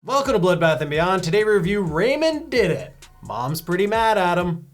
Welcome to Bloodbath and Beyond. Today we review Raymond Did It. Mom's pretty mad at him.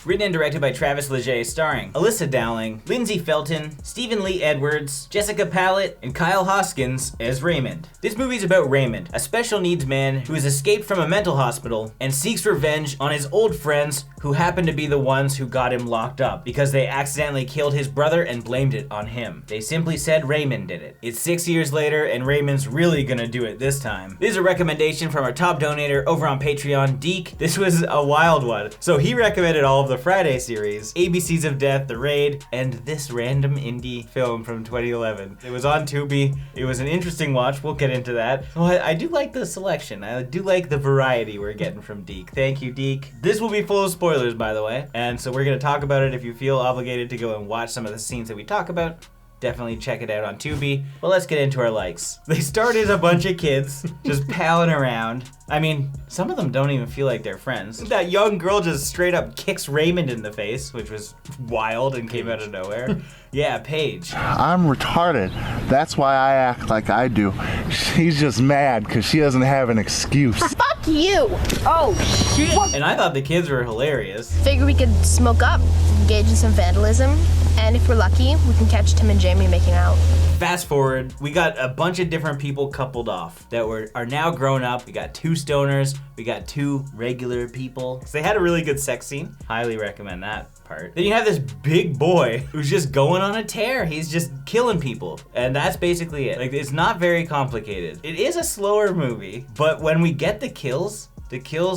Written and directed by Travis Legge, starring Elissa Dowling, Lindsay Felton, Stephen Lee Edwards, Jessica Pallett, and Kyle Hoskins as Raymond. This movie's about Raymond, a special needs man who has escaped from a mental hospital and seeks revenge on his old friends who happen to be the ones who got him locked up because they accidentally killed his brother and blamed it on him. They simply said Raymond did it. It's 6 years later and Raymond's really gonna do it this time. This is a recommendation from our top donator over on Patreon, Deke. This was a wild one. So he recommended all of the Friday series, ABCs of Death, The Raid, and this random indie film from 2011. It was on Tubi. It was an interesting watch. We'll get into that. Oh, I do like the selection. I do like the variety we're getting from Deke. Thank you, Deke. This will be full of spoilers, by the way, and so we're gonna talk about it. If you feel obligated to go and watch some of the scenes that we talk about, definitely check it out on Tubi. But let's get into our likes. They start as a bunch of kids just palling around. I mean, some of them don't even feel like they're friends. That young girl just straight up kicks Raymond in the face, which was wild and came out of nowhere. Yeah, Paige. I'm retarded. That's why I act like I do. She's just mad because she doesn't have an excuse. Fuck you! Oh, shit! And I thought the kids were hilarious. Figure we could smoke up, engage in some vandalism, and if we're lucky, we can catch Tim and Jamie making out. Fast forward, we got a bunch of different people coupled off that are now grown up. We got two stoners, we got two regular people. So they had a really good sex scene. Highly recommend that part. Then you have this big boy who's just going on a tear. He's just killing people. And that's basically it. Like, it's not very complicated. It is a slower movie, but when we get the kills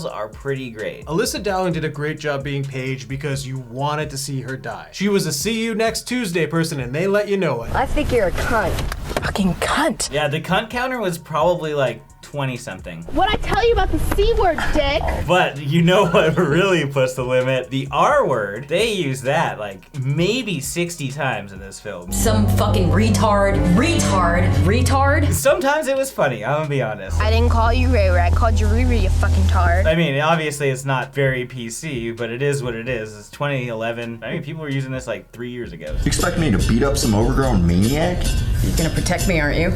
are pretty great. Elissa Dowling did a great job being Paige because you wanted to see her die. She was a see you next Tuesday person and they let you know it. I think you're a cunt. Fucking cunt. Yeah, the cunt counter was probably like 20 something. What'd I tell you about the C word, dick? But you know what really puts the limit? The R word. They use that like maybe 60 times in this film. Some fucking retard. Sometimes it was funny, I'm gonna be honest. I didn't call you Ray Ray, I called you Riri, you fucking tard. I mean, obviously it's not very PC, but it is what it is. It's 2011. I mean, people were using this like 3 years ago. You expect me to beat up some overgrown maniac? You're gonna protect me, aren't you?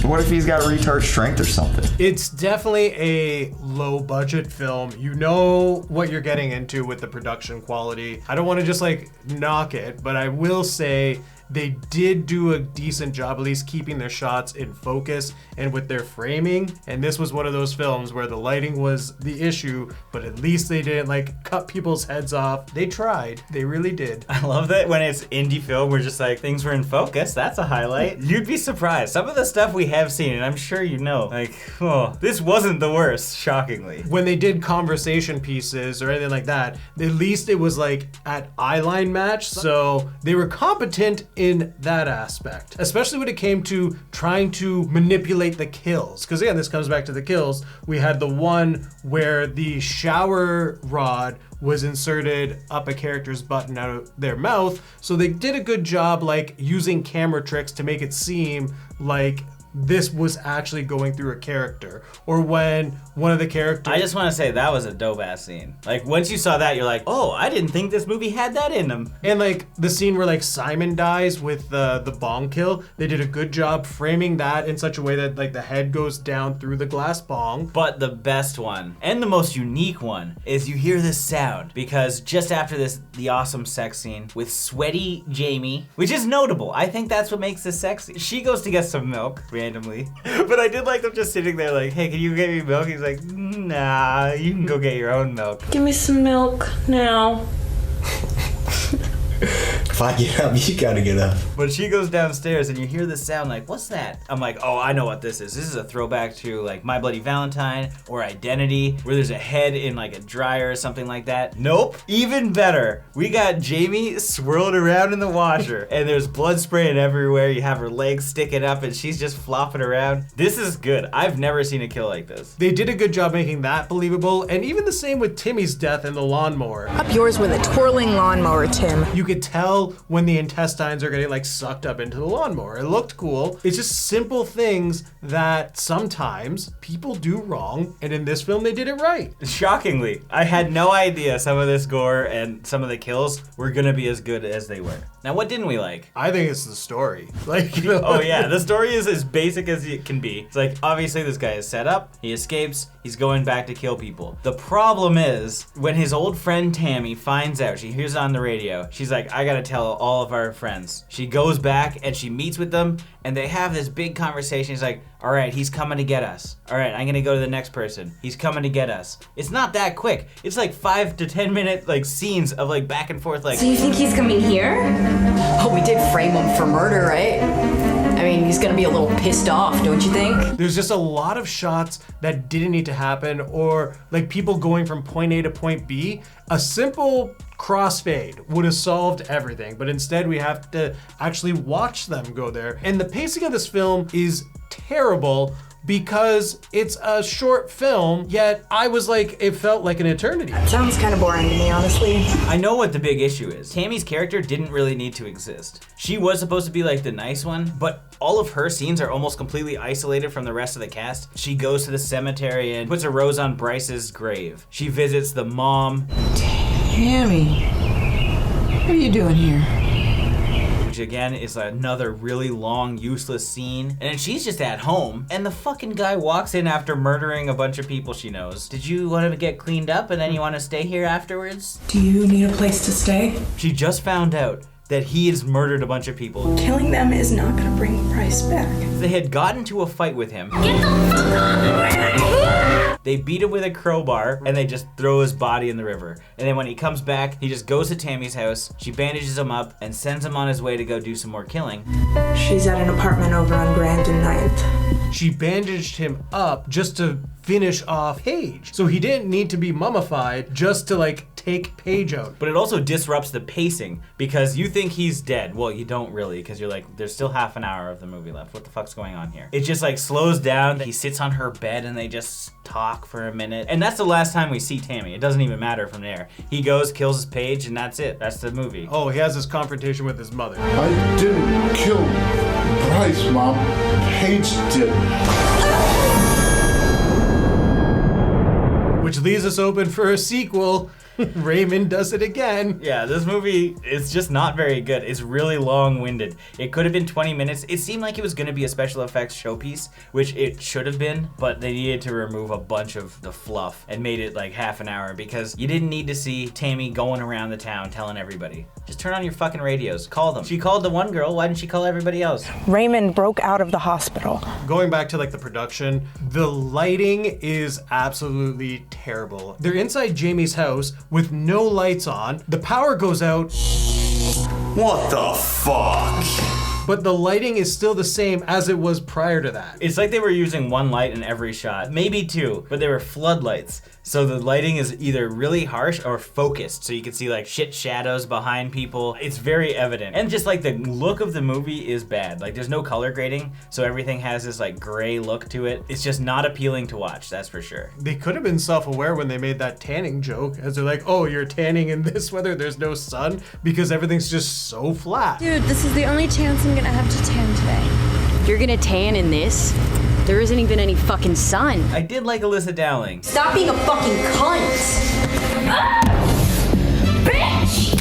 What if he's got retard strength or something? It's definitely a low budget film. You know what you're getting into with the production quality. I don't want to just like knock it, but I will say they did do a decent job at least keeping their shots in focus and with their framing. And this was one of those films where the lighting was the issue, but at least they didn't like cut people's heads off. They tried, they really did. I love that when it's indie film, we're just like, things were in focus, that's a highlight. You'd be surprised. Some of the stuff we have seen, and I'm sure you know, like, oh, this wasn't the worst, shockingly. When they did conversation pieces or anything like that, at least it was like at eyeline match, so they were competent in that aspect, especially when it came to trying to manipulate the kills. Because again, this comes back to the kills. We had the one where the shower rod was inserted up a character's butt and out of their mouth. So they did a good job like using camera tricks to make it seem like this was actually going through a character. Or when one of the characters... I just want to say that was a dope ass scene. Like once you saw that, you're like, oh, I didn't think this movie had that in them. And like the scene where like Simon dies with the bong kill, they did a good job framing that in such a way that like the head goes down through the glass bong. But the best one, and the most unique one, is you hear this sound. Because just after this, the awesome sex scene with sweaty Jamie, which is notable. I think that's what makes this sexy. She goes to get some milk randomly. But I did like them just sitting there like, hey, can you get me milk? He's like, nah, you can go get your own milk. Give me some milk now. If I get up, you gotta get up. But she goes downstairs and you hear this sound like, what's that? I'm like, oh, I know what this is. This is a throwback to like My Bloody Valentine or Identity, where there's a head in like a dryer or something like that. Nope. Even better. We got Jamie swirled around in the washer and there's blood spraying everywhere. You have her legs sticking up and she's just flopping around. This is good. I've never seen a kill like this. They did a good job making that believable, and even the same with Timmy's death in the lawnmower. Up yours with a twirling lawnmower, Tim. You could tell cool when the intestines are getting like sucked up into the lawnmower. It looked cool. It's just simple things that sometimes people do wrong, and in this film they did it right. Shockingly, I had no idea some of this gore and some of the kills were gonna be as good as they were. Now, what didn't we like? I think it's the story. Like, Oh yeah, the story is as basic as it can be. It's like, obviously this guy is set up, he escapes, he's going back to kill people. The problem is, when his old friend Tammy finds out, she hears it on the radio, she's like, I gotta tell all of our friends. She goes back and she meets with them, and they have this big conversation. He's like, all right, he's coming to get us. All right, I'm gonna go to the next person. He's coming to get us. It's not that quick. It's like 5 to 10 minute like scenes of like back and forth like. So you think he's coming here? Oh, we did frame him for murder, right? I mean, he's gonna be a little pissed off, don't you think? There's just a lot of shots that didn't need to happen, or like people going from point A to point B. A simple crossfade would have solved everything, but instead we have to actually watch them go there. And the pacing of this film is terrible because it's a short film, yet I was like, it felt like an eternity. Sounds kind of boring to me, honestly. I know what the big issue is. Tammy's character didn't really need to exist. She was supposed to be like the nice one, but all of her scenes are almost completely isolated from the rest of the cast. She goes to the cemetery and puts a rose on Bryce's grave. She visits the mom. Tammy, what are you doing here? Which again is another really long, useless scene. And then she's just at home, and the fucking guy walks in after murdering a bunch of people she knows. Did you want to get cleaned up and then you want to stay here afterwards? Do you need a place to stay? She just found out that he has murdered a bunch of people. Killing them is not gonna bring Bryce back. They had gotten into a fight with him. They beat him with a crowbar and they just throw his body in the river. And then when he comes back, he just goes to Tammy's house, she bandages him up and sends him on his way to go do some more killing. She's at an apartment over on Grand and 9th. She bandaged him up just to finish off Paige. So he didn't need to be mummified just to like take Paige out. But it also disrupts the pacing because you think he's dead. Well, you don't really, because you're like, there's still half an hour of the movie left. What the fuck's going on here? It just like slows down. He sits on her bed and they just talk for a minute. And that's the last time we see Tammy. It doesn't even matter from there. He goes, kills his Paige, and that's it. That's the movie. Oh, he has this confrontation with his mother. I didn't kill Bryce, Mom. Paige did. Which leaves us open for a sequel. Raymond does it again. Yeah, this movie is just not very good. It's really long-winded. It could have been 20 minutes. It seemed like it was going to be a special effects showpiece, which it should have been, but they needed to remove a bunch of the fluff and made it like half an hour because you didn't need to see Tammy going around the town telling everybody. Just turn on your fucking radios. Call them. She called the one girl. Why didn't she call everybody else? Raymond broke out of the hospital. Going back to like the production, the lighting is absolutely terrible. They're inside Jamie's house with no lights on. The power goes out. What the fuck? But the lighting is still the same as it was prior to that. It's like they were using one light in every shot, maybe two, but they were floodlights. So the lighting is either really harsh or focused, so you can see like shit shadows behind people. It's very evident. And just like the look of the movie is bad. Like there's no color grading, so everything has this like gray look to it. It's just not appealing to watch, that's for sure. They could have been self-aware when they made that tanning joke, as they're like, oh, you're tanning in this weather, there's no sun, because everything's just so flat. Dude, this is the only chance I'm gonna have to tan today. You're gonna tan in this? There isn't even any fucking sun. I did like Elissa Dowling. Stop being a fucking cunt! Bitch!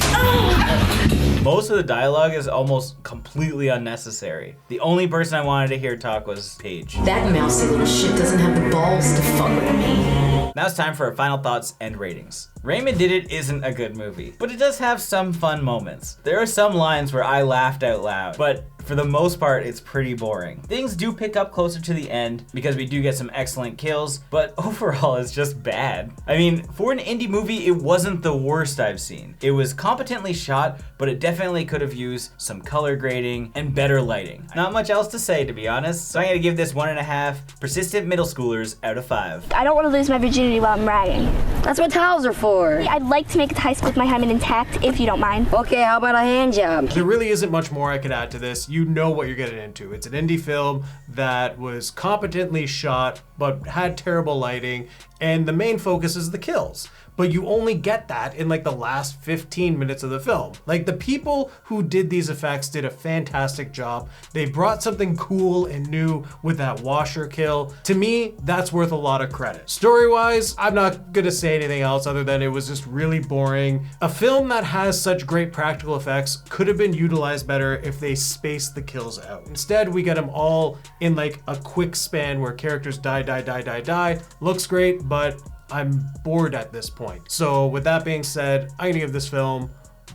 Most of the dialogue is almost completely unnecessary. The only person I wanted to hear talk was Paige. That mousy little shit doesn't have the balls to fuck with me. Now it's time for our final thoughts and ratings. Raymond Did It isn't a good movie, but it does have some fun moments. There are some lines where I laughed out loud, but for the most part, it's pretty boring. Things do pick up closer to the end because we do get some excellent kills, but overall it's just bad. I mean, for an indie movie, it wasn't the worst I've seen. It was competently shot, but it definitely could have used some color grading and better lighting. Not much else to say, to be honest, so I'm gonna give this 1.5 persistent middle schoolers out of 5. I don't want to lose my virginity while I'm riding. That's what towels are for. I'd like to make it to high school with my hymen intact, if you don't mind. Okay, how about a hand job? There really isn't much more I could add to this. You know what you're getting into. It's an indie film that was competently shot, but had terrible lighting, and the main focus is the kills. But you only get that in like the last 15 minutes of the film. Like, the people who did these effects did a fantastic job. They brought something cool and new with that washer kill. To me, that's worth a lot of credit. Story-wise, I'm not gonna say anything else other than it was just really boring. A film that has such great practical effects could have been utilized better if they spaced the kills out. Instead, we get them all in like a quick span where characters die. Looks great, but I'm bored at this point. So with that being said, I'm gonna give this film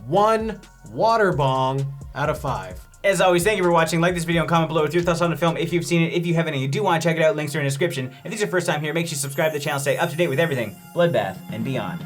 1 water bong out of 5. As always, thank you for watching. Like this video and comment below with your thoughts on the film if you've seen it. If you haven't and you do want to check it out, links are in the description. If this is your first time here, make sure you subscribe to the channel, stay up to date with everything Bloodbath and beyond.